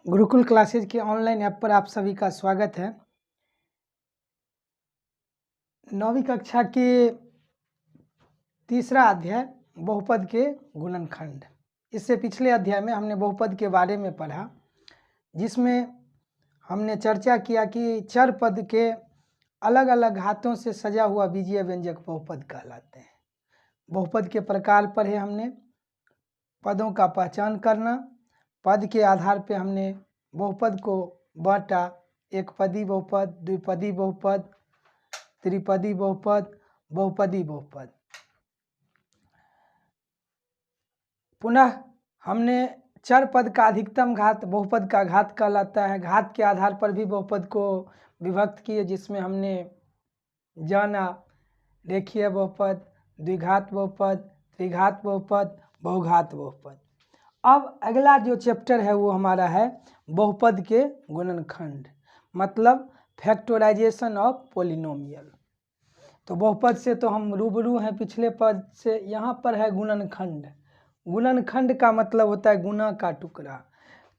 Gurukul classes के online app पर आप सभी का स्वागत है। 9वीं कक्षा के तीसरा अध्याय बहुपद के गुणनखंड। इससे पिछले अध्याय में हमने बहुपद के बारे में पढ़ा, जिसमें हमने चर्चा किया कि चर पद के अलग अलग घातों से सजा हुआ बीजीय व्यंजक बहुपद कहलाते हैं। बहुपद के प्रकार पढ़े हमने, पदों का पहचान करना, पद के आधार पे हमने बहुपद को बांटा, एक पदी बहुपद, द्विपदी बहुपद, त्रिपदी बहुपद, बहुपदी बहुपद। पुनः हमने चर पद का अधिकतम घात बहुपद का घात कहलाता है। घात के आधार पर भी बहुपद को विभक्त किए, जिसमें हमने जाना रेखीय बहुपद, द्विघात बहुपद, त्रिघात बहुपद, बहुघात बहुपद। अब अगला जो चैप्टर है वो हमारा है बहुपद के गुणनखंड, मतलब फैक्टराइजेशन ऑफ पॉलिनोमियल। तो बहुपद से तो हम रूबरू हैं पिछले पद से। यहाँ पर है गुणनखंड। गुणनखंड का मतलब होता है गुना का टुकड़ा।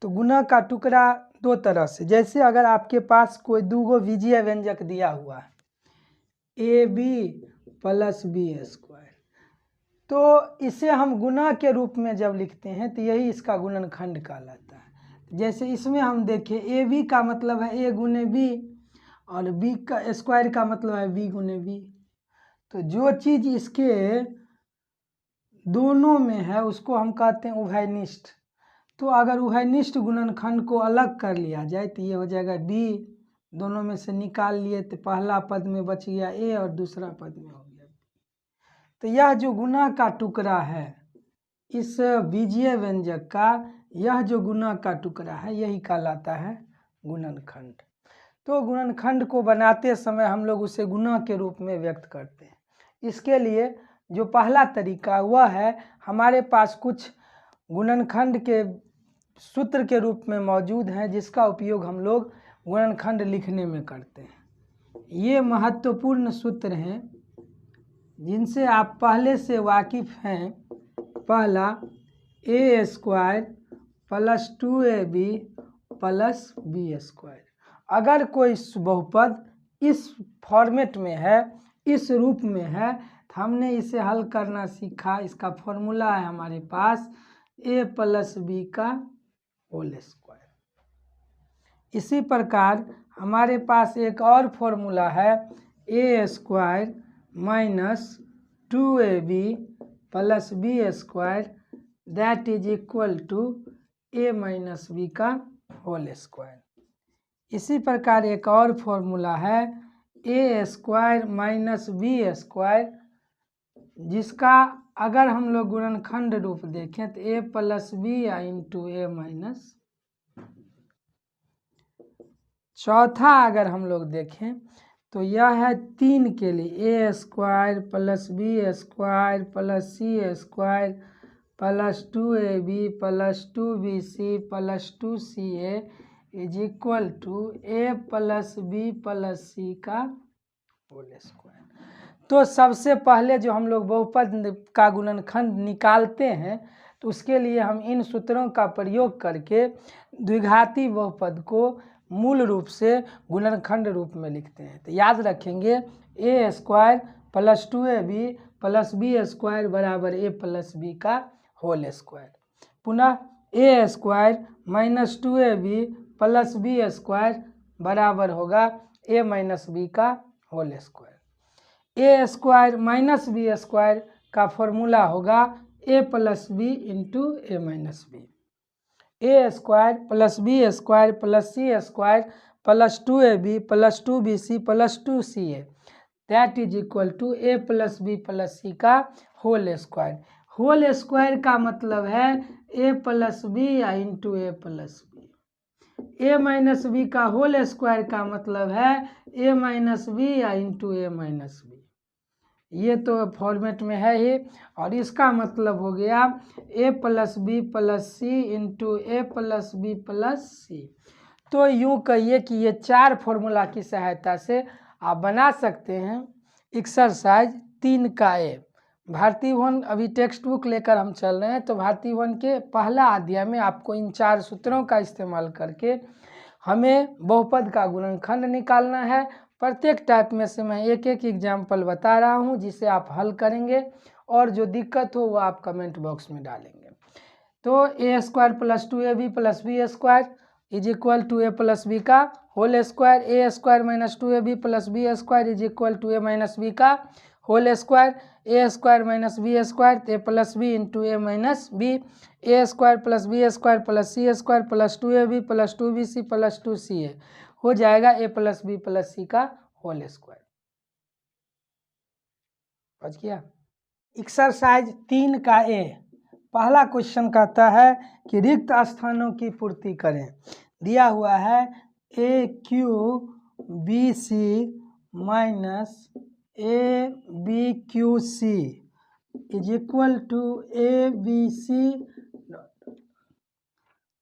तो गुना का टुकड़ा दो तरह से, जैसे अगर आपके पास कोई दूगो बीजीय व्यंजक दिया हुआ है AB + B², तो इसे हम गुना के रूप में जब लिखते हैं तो यही इसका गुणनखंड कहलाता है। जैसे इसमें हम देखें, AB का मतलब है A × B और B का स्क्वायर का मतलब है B × B। तो जो चीज़ इसके दोनों में है उसको हम कहते हैं उभयनिष्ठ। तो अगर उभयनिष्ठ गुणनखंड को अलग कर लिया जाए तो ये हो जाएगा B, दोनों में से निकाल लिए तो पहला पद में बच गया A और दूसरा पद में हो गया B। तो यह जो गुना का टुकड़ा है इस बीजीय व्यंजक का, यह जो गुना का टुकड़ा है यही कहलाता है गुणनखंड। तो गुणनखंड को बनाते समय हम लोग उसे गुना के रूप में व्यक्त करते हैं। इसके लिए जो पहला तरीका वह है, हमारे पास कुछ गुणनखंड के सूत्र के रूप में मौजूद हैं, जिसका उपयोग हम लोग गुणनखंड लिखने में करते हैं। ये महत्वपूर्ण सूत्र हैं जिनसे आप पहले से वाकिफ़ हैं। पहला A² + 2AB + B²। अगर कोई बहुपद इस फॉर्मेट में है, इस रूप में है, तो हमने इसे हल करना सीखा। इसका फॉर्मूला है हमारे पास A + B²। इसी प्रकार हमारे पास एक और फॉर्मूला है A² - 2AB + B² that is equal to A - B²। इसी प्रकार एक और फॉर्मूला है A² - B², जिसका अगर हम लोग गुणनखंड रूप देखें तो A + B × A-। चौथा अगर हम लोग देखें तो यह है 3 के लिए A² + B² + C² + 2AB + 2BC + 2CA is equal to A + B + C²। तो सबसे पहले जो हम लोग बहुपद का गुणनखंड निकालते हैं तो उसके लिए हम इन सूत्रों का प्रयोग करके द्विघाती बहुपद को मूल रूप से गुणनखंड रूप में लिखते हैं। तो याद रखेंगे A² + 2AB + B² बराबर A + B²। पुनः A² - 2AB + B² बराबर होगा A - B²। A² - B² का फॉर्मूला होगा A + B × A - B। A² + B² + C² + 2AB + 2BC + 2CA that is equal to A + B + C² whole square का मतलब है A + B × A + B। A - B का whole square का मतलब है A - B × A - B। ये तो format में है ही, और इसका मतलब हो गया A + B + C × A + B + C। तो यूँ कहिए कि ये 4 फॉर्मूला की सहायता से आप बना सकते हैं एक्सरसाइज 3 का A। भारतीय भवन अभी टेक्स्ट बुक लेकर हम चल रहे हैं, तो भारतीय भवन के पहला अध्याय में आपको इन 4 सूत्रों का इस्तेमाल करके हमें बहुपद का गुणनखंड निकालना है। प्रत्येक टाइप में से मैं एक एक एग्जाम्पल बता रहा हूं जिसे आप हल करेंगे, और जो दिक्कत हो वो आप कमेंट बॉक्स में डालेंगे। तो a² + 2ab + b² is equal to a + b का whole square, a² - 2ab + b² is equal to a - b का whole square, a² - b² a + b into a - b, a² + b² + c² + 2ab + 2bc + 2ca हो जाएगा a + b + c का whole square. समझ गया? Exercise 3 का ए पहला question कहता है कि रिक्त स्थानों की पूर्ति करें। दिया हुआ है AQBC - ABQC is equal to ABC।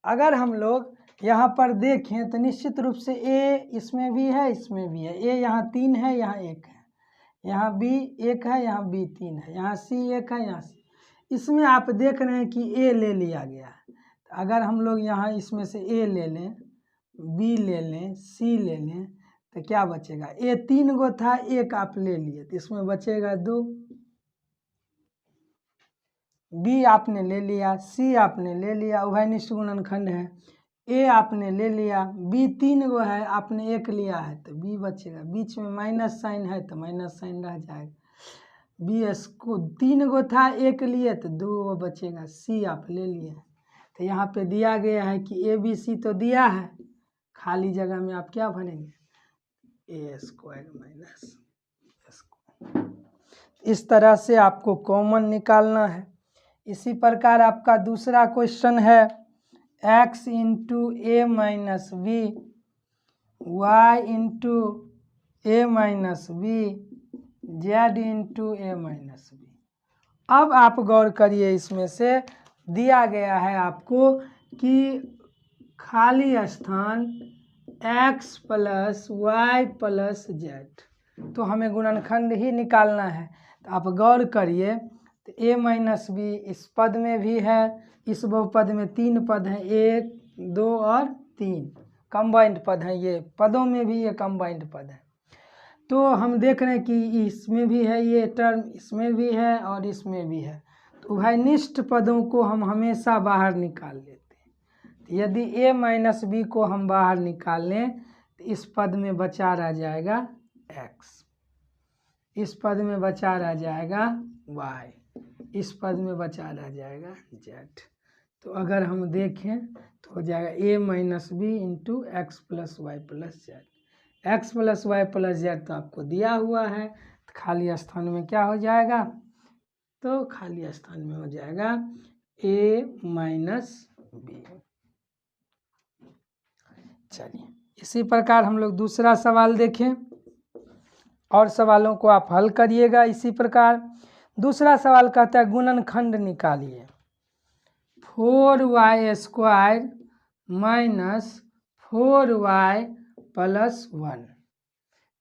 अगर हम लोग यहाँ पर देखें तो निश्चित रूप से A इसमें भी है, इसमें भी है। A यहाँ 3 है, यहाँ 1 है, यहाँ B 1 है, यहाँ B 3 है, यहाँ C 1 है, यहाँ C। इसमें आप देख रहे हैं कि A ले लिया गया है। तो अगर हम लोग यहाँ इसमें से A ले लें, B ले लें, C ले लें, तो क्या बचेगा? A 3 गो था, 1 आप ले लिए तो इसमें बचेगा 2। B आपने ले लिया, C आपने ले लिया, उभयनिष्ठ गुणनखंड है। A आपने ले लिया, B 3 गो है, आपने 1 लिया है तो B बचेगा। बीच में माइनस साइन है तो माइनस साइन रह जाएगा। BS को 3 गो था, 1 लिए तो 2 गो बचेगा। C आप ले लिए। तो यहाँ पे दिया गया है कि ABC तो दिया है, खाली जगह में आप क्या भरेंगे? A² - इस तरह से आपको कॉमन निकालना है। इसी प्रकार आपका दूसरा क्वेश्चन है x into a minus b, y into a minus b, z into a minus b. अब आप गौर करिए, इसमें से दिया गया है आपको कि खाली स्थान x + y + z, तो हमें गुणनखंड ही निकालना है। तो आप गौर करिए तो a माइनस बी इस पद में भी है, इस बहुपद में 3 पद हैं, 1 2 और 3 कंबाइंड पद हैं। ये पदों में भी ये कंबाइंड पद है। तो हम देख रहे हैं कि इसमें भी है ये टर्म, इसमें भी है और इसमें भी है। तो उभयनिष्ठ पदों को हम हमेशा बाहर निकाल लेते हैं। तो यदि a माइनस बी को हम बाहर निकाल लें तो इस पद में बचा रह जाएगा x, इस पद में बचा रह जाएगा y, इस पद में बचा रह जाएगा z। तो अगर हम देखें तो हो जाएगा a minus b into x + y + z। x + y + z तो आपको दिया हुआ है, तो खाली स्थान में क्या हो जाएगा? तो खाली स्थान में हो जाएगा a माइनस बी। चलिए, इसी प्रकार हम लोग दूसरा सवाल देखें और सवालों को आप हल करिएगा। इसी प्रकार दूसरा सवाल कहता है गुणनखंड निकालिए। 4y² - 4y + 1।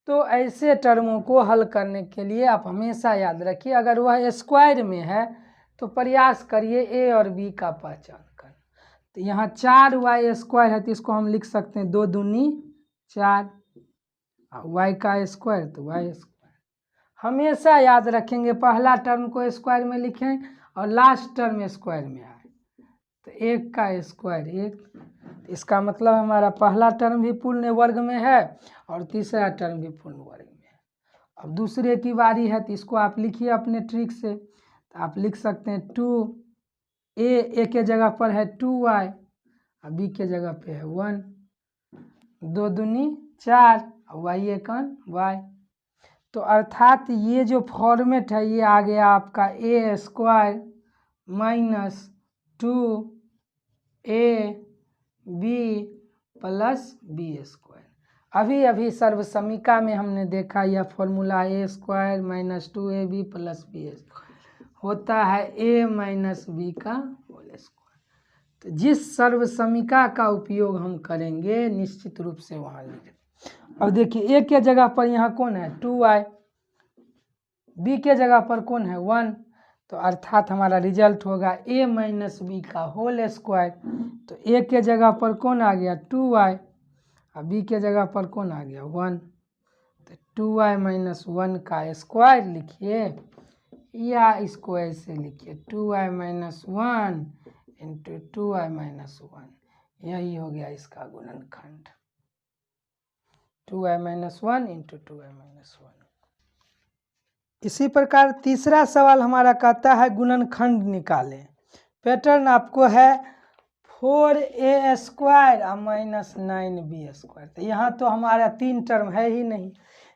तो ऐसे टर्मों को हल करने के लिए आप हमेशा याद रखिए, अगर वह स्क्वायर में है तो प्रयास करिए a और b का पहचान कर। तो यहाँ 4y² है तो इसको हम लिख सकते हैं 2 दूनी 4, y का स्क्वायर तो y²। हमेशा याद रखेंगे पहला टर्म को स्क्वायर में लिखें और लास्ट टर्म स्क्वायर में आए। तो 1 का स्क्वायर 1, इसका मतलब हमारा पहला टर्म भी पूर्ण वर्ग में है और तीसरा टर्म भी पूर्ण वर्ग में है। अब दूसरे की बारी है तो इसको आप लिखिए अपने ट्रिक से। तो आप लिख सकते हैं 2a के जगह पर है 2y और b के जगह पे है 1, 2 दूनी 4 और y 1 y। तो अर्थात ये जो फॉर्मेट है ये आ गया आपका a² - 2ab + b²। अभी अभी सर्वसमीका में हमने देखा यह फॉर्मूला a² - 2ab + b² होता है a माइनस b का होल स्क्वायर। तो जिस सर्वसमीका का उपयोग हम करेंगे निश्चित रूप से वहाँ लिखें। अब देखिए a के जगह पर यहाँ कौन है 2y, b के जगह पर कौन है 1, तो अर्थात हमारा रिजल्ट होगा a माइनस बी का होल स्क्वायर। तो a के जगह पर कौन आ गया 2y और b के जगह पर कौन आ गया 1। तो 2y माइनस 1 का स्क्वायर लिखिए, या इसको ऐसे लिखिए 2y minus 1 into 2y minus 1, यही हो गया इसका गुणनखंड 2y minus 1 into 2y minus 1। इसी प्रकार तीसरा सवाल हमारा कहता है गुणनखंड निकालें। पैटर्न आपको है 4a स्क्वायर और माइनस 9b स्क्वायर। तो यहाँ तो हमारा 3 टर्म है ही नहीं,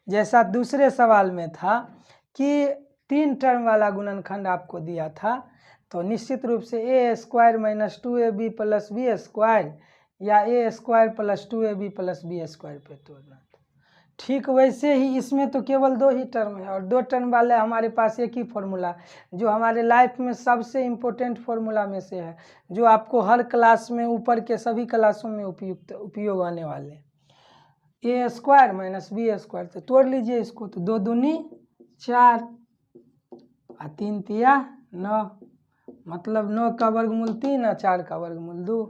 जैसा दूसरे सवाल में था कि 3 टर्म वाला गुणनखंड आपको दिया था। तो निश्चित रूप से a square minus 2ab plus b square या a square plus 2ab plus b square पे तोड़ना। ठीक वैसे ही इसमें तो केवल 2 ही टर्म है और 2 टर्म वाले हमारे पास एक ही फॉर्मूला जो हमारे लाइफ में सबसे इम्पोर्टेंट फॉर्मूला में से है, जो आपको हर क्लास में ऊपर के सभी क्लासों में उपयोग आने वाले, a square minus b square. तो तोड़ लीजिए इसको, तो 2 दूनी 4 और 3 तिया 9, मतलब 9 का वर्गमूल 3 और 4 का वर्गमूल 2।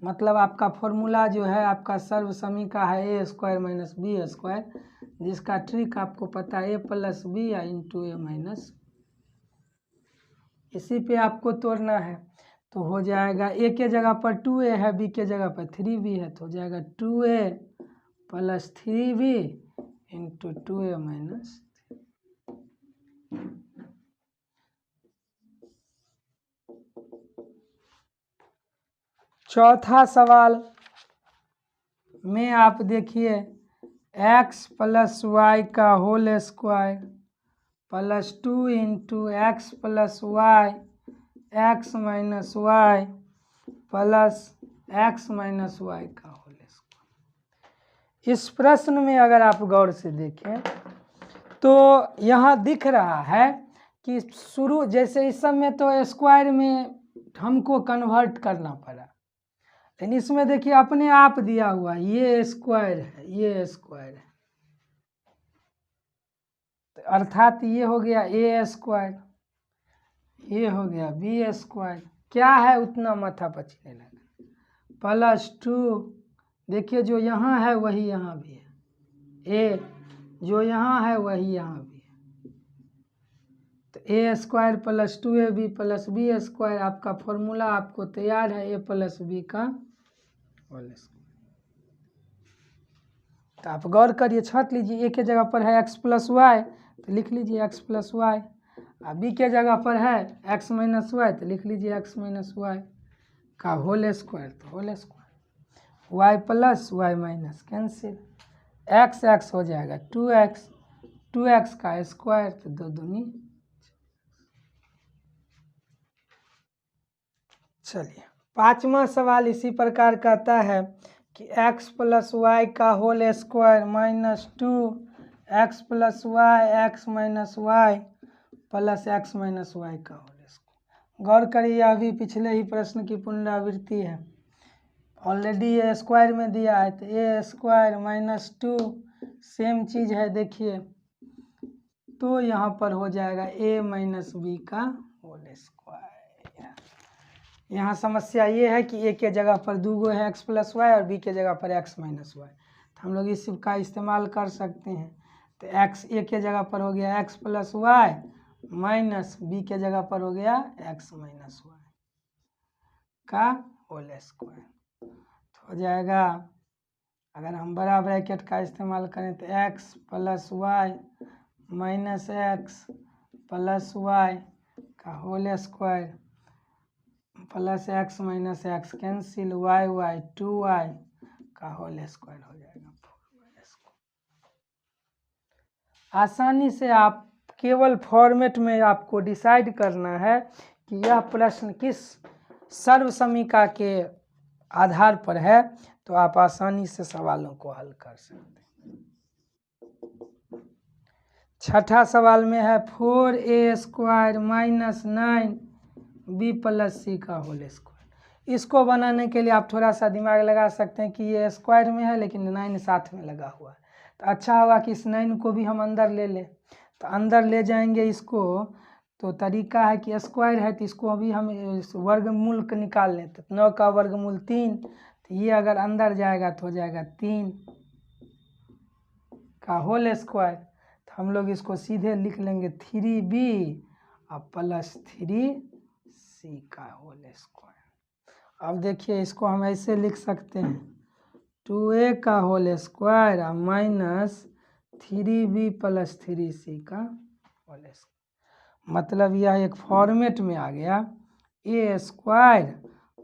मतलब आपका फॉर्मूला जो है आपका सर्व समीका है a square minus b square, जिसका ट्रिक आपको पता है a प्लस बी या इंटू a माइनस। इसी पे आपको तोड़ना है। तो हो जाएगा a के जगह पर 2a है, b के जगह पर 3b है, तो हो जाएगा 2a plus 3b into 2a minus. चौथा सवाल में आप देखिए x प्लस वाई का whole square plus 2 into x plus y x minus y plus x minus y का होल स्क्वायर। इस प्रश्न में अगर आप गौर से देखें तो यहाँ दिख रहा है कि शुरू जैसे इस सब में तो स्क्वायर में हमको कन्वर्ट करना पड़ा, लेकिन इसमें देखिए अपने आप दिया हुआ ये स्क्वायर है, ये स्क्वायर है, तो अर्थात ये हो गया a स्क्वायर, ये हो गया b स्क्वायर। क्या है उतना माथा पचने लगा, प्लस 2, देखिए जो यहाँ है वही यहाँ भी है, a जो यहाँ है वही यहाँ भी है, तो a square plus 2ab plus b square आपका फॉर्मूला आपको तैयार है a प्लस b का होल स्क्वायर। तो आप गौर करिए, छाट लीजिए, a के जगह पर है x प्लस वाई तो लिख लीजिए x प्लस वाई, और b के जगह पर है x माइनस वाई तो लिख लीजिए x माइनस वाई का होल स्क्वायर। तो whole square y plus y minus cancel, x x हो जाएगा 2x, 2x का स्क्वायर तो 2 दूनी। चलिए पांचवा सवाल इसी प्रकार कहता है कि x प्लस वाई का whole square minus 2 x plus y x minus y plus x minus y का होल स्क्वायर। गौर करिए अभी पिछले ही प्रश्न की पुनरावृत्ति है, ऑलरेडी ए स्क्वायर में दिया है, तो ए स्क्वायर माइनस 2 सेम चीज़ है देखिए, तो यहाँ पर हो जाएगा a माइनस बी का होल स्क्वायर। यहाँ समस्या ये है कि a के जगह पर 2 है x प्लस वाई और b के जगह पर x माइनस वाई, तो हम लोग इस का इस्तेमाल कर सकते हैं। तो x a के जगह पर हो गया x plus y minus b के जगह पर हो गया x माइनस वाई का होल स्क्वायर। तो हो जाएगा, अगर हम बड़ा ब्रैकेट का इस्तेमाल करें तो x plus y minus x plus y का whole square plus x minus x cancel, y y 2y का होल स्क्वायर हो जाएगा 4y स्क्वायर। आसानी से आप केवल फॉर्मेट में आपको डिसाइड करना है कि यह प्रश्न किस सर्व समीका के आधार पर है, तो आप आसानी से सवालों को हल कर सकते हैं। छठा सवाल में है 4a square minus 9b plus c का होल स्क्वायर। इसको बनाने के लिए आप थोड़ा सा दिमाग लगा सकते हैं कि ये स्क्वायर में है लेकिन 9 साथ में लगा हुआ है, तो अच्छा होगा कि इस 9 को भी हम अंदर ले लें। तो अंदर ले जाएंगे इसको तो तरीका है कि स्क्वायर है तो इसको अभी हम वर्गमूल का निकाल लें। तो 9 का वर्गमूल 3, तो ये अगर अंदर जाएगा तो हो जाएगा 3 का होल स्क्वायर। तो हम लोग इसको सीधे लिख लेंगे 3b और प्लस 3c का होल स्क्वायर। अब देखिए इसको हम ऐसे लिख सकते हैं 2a का होल स्क्वायर और माइनस 3b प्लस 3c का होल स्क्वायर। मतलब यह एक फॉर्मेट में आ गया a square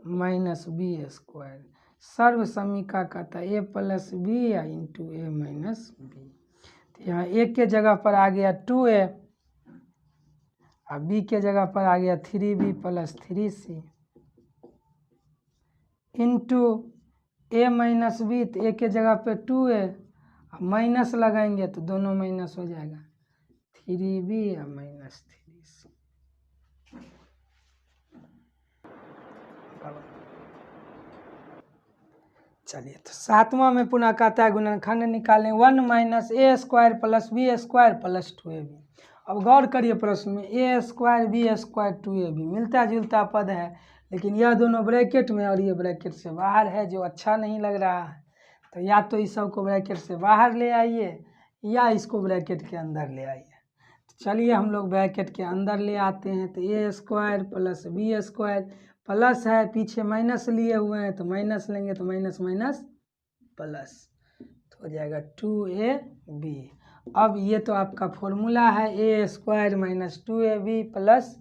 minus b square. सर्व समीका कहता है ए प्लस बी या इंटू ए माइनस बी। तो यहाँ ए के जगह पर आ गया 2a और बी के जगह पर आ गया 3b प्लस 3c इंटू ए माइनस बी। तो ए के जगह पे 2a माइनस लगाएंगे तो दोनों माइनस हो जाएगा 3b या माइनस 3c। चलिए तो 7वां में पुनः कहता है गुणनखंड निकालें 1 minus a square plus b square plus 2ab। अब गौर करिए प्रश्न में ए स्क्वायर बी स्क्वायर 2ab मिलता जुलता पद है, लेकिन यह दोनों ब्रैकेट में और ये ब्रैकेट से बाहर है, जो अच्छा नहीं लग रहा है। तो या तो इस सब को ब्रैकेट से बाहर ले आइए या इसको ब्रैकेट के अंदर ले आइए। तो चलिए हम लोग ब्रैकेट के अंदर ले आते हैं। तो a square plus b square plus है, पीछे माइनस लिए हुए हैं तो माइनस लेंगे तो माइनस माइनस प्लस तो हो जाएगा 2ab। अब ये तो आपका फॉर्मूला है a square minus 2ab plus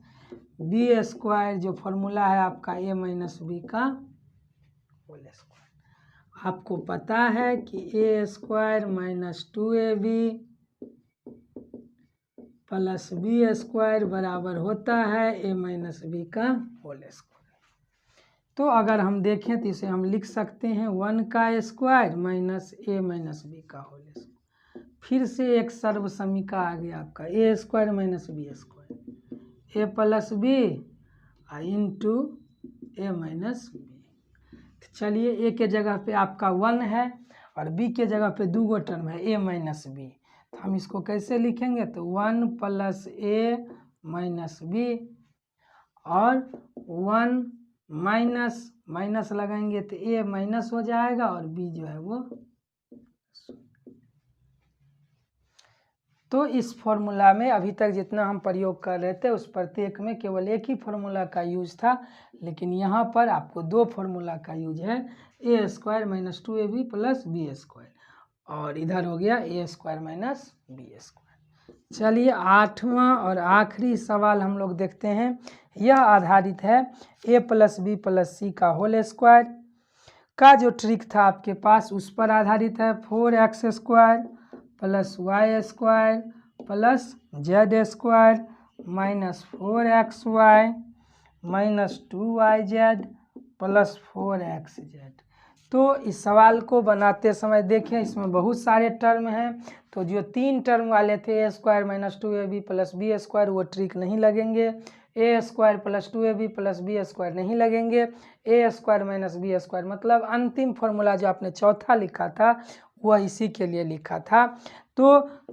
b square, जो फॉर्मूला है आपका ए माइनस बी का होल स्क्वायर। आपको पता है कि a square minus 2ab plus b square बराबर होता है ए माइनस बी का होल स्क्वायर। तो अगर हम देखें तो इसे हम लिख सकते हैं 1 का स्क्वायर माइनस ए माइनस बी का होल स्क्वायर। फिर से एक सर्व समीका आ गया आपका ए स्क्वायर माइनस बी स्क्वायर ए प्लस बी इंटू ए माइनस बी। चलिए ए के जगह पे आपका 1 है और बी के जगह पे 2 गो टर्म है ए माइनस बी। तो हम इसको कैसे लिखेंगे तो 1 प्लस ए माइनस बी और 1 माइनस माइनस लगाएंगे तो ए माइनस हो जाएगा और बी जो है वो। तो इस फॉर्मूला में अभी तक जितना हम प्रयोग कर रहे थे उस प्रत्येक में केवल एक ही फॉर्मूला का यूज था, लेकिन यहाँ पर आपको 2 फॉर्मूला का यूज है a square minus 2ab plus b square और इधर हो गया a square minus b square. चलिए 8वां और आखिरी सवाल हम लोग देखते हैं। यह आधारित है a plus b plus c का होल स्क्वायर का जो ट्रिक था आपके पास उस पर आधारित है। 4x square plus y square plus z square minus 4xy minus 2yz plus 4xz। तो इस सवाल को बनाते समय देखें इसमें बहुत सारे टर्म हैं, तो जो 3 टर्म वाले थे a square minus 2ab plus b square वो ट्रिक नहीं लगेंगे, a square plus 2ab plus b square नहीं लगेंगे, a square minus b square मतलब अंतिम फॉर्मूला जो आपने चौथा लिखा था वह इसी के लिए लिखा था। तो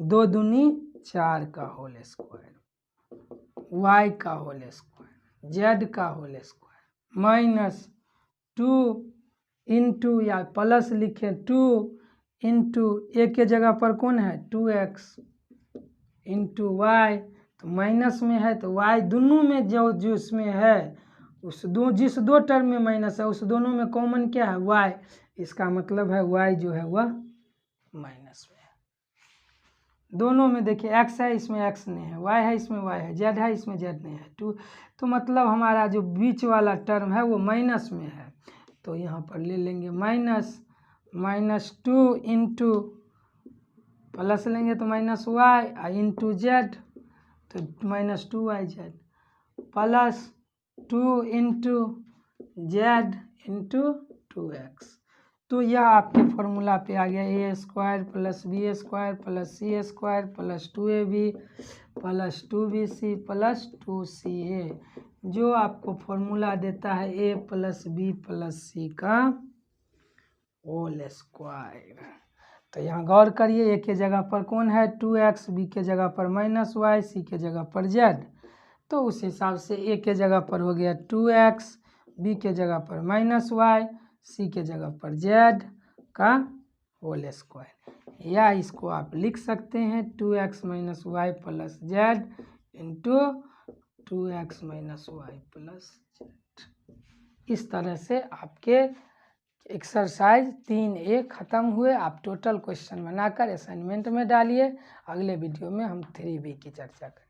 2 दूनी 4 का होल स्क्वायर वाई का होल स्क्वायर जेड का होल स्क्वायर माइनस 2 इंटू या प्लस लिखे 2 इंटू ए के जगह पर कौन है 2x इंटू वाई, तो माइनस में है तो y दोनों में जो जिसमें है उस जिस 2 टर्म में माइनस है उस दोनों में कॉमन क्या है y, इसका मतलब है y जो है वह माइनस में है। दोनों में देखिए x है इसमें x नहीं है, y है इसमें y है, z है इसमें z नहीं है 2, तो मतलब हमारा जो बीच वाला टर्म है वो माइनस में है। तो यहाँ पर ले लेंगे माइनस 2 इंटू प्लस लेंगे तो माइनस y इंटू जेड तो minus 2yz plus 2 into z into 2x। तो यह आपके फॉर्मूला पे आ गया a square plus b square plus c square plus 2ab plus 2bc plus 2ca, जो आपको फॉर्मूला देता है a plus b plus c का होल स्क्वायर। तो यहाँ गौर करिए ए के जगह पर कौन है 2x, बी के जगह पर माइनस y, सी के जगह पर z। तो उस हिसाब से ए के जगह पर हो गया 2x, बी के जगह पर -y, सी के जगह पर z का होल स्क्वायर, या इसको आप लिख सकते हैं 2x - y + z into 2x - y + z। इस तरह से आपके एक्सरसाइज 3A ख़त्म हुए। आप टोटल क्वेश्चन बनाकर असाइनमेंट में डालिए। अगले वीडियो में हम 3B की चर्चा करेंगे।